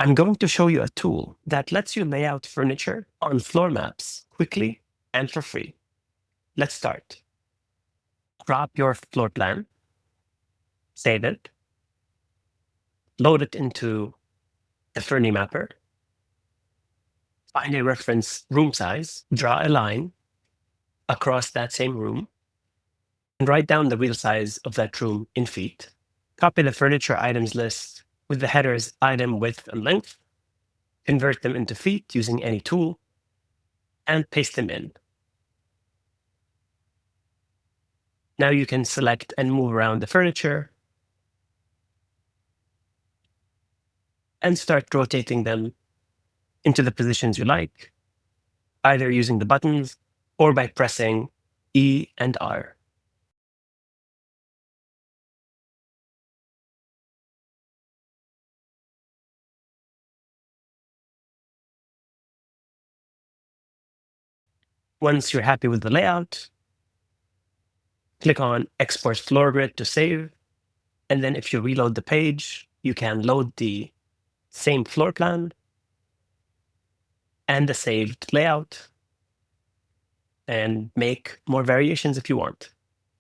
I'm going to show you a tool that lets you lay out furniture on floor maps quickly and for free. Let's start. Drop your floor plan, save it, load it into the FurniMapper, find a reference room size, draw a line across that same room, and write down the real size of that room in feet. Copy the furniture items list with the headers item width and length, convert them into feet using any tool, and paste them in. Now you can select and move around the furniture and start rotating them into the positions you like, either using the buttons or by pressing E and R. Once you're happy with the layout, click on Export Floor Grid to save. And then if you reload the page, you can load the same floor plan and the saved layout and make more variations if you want.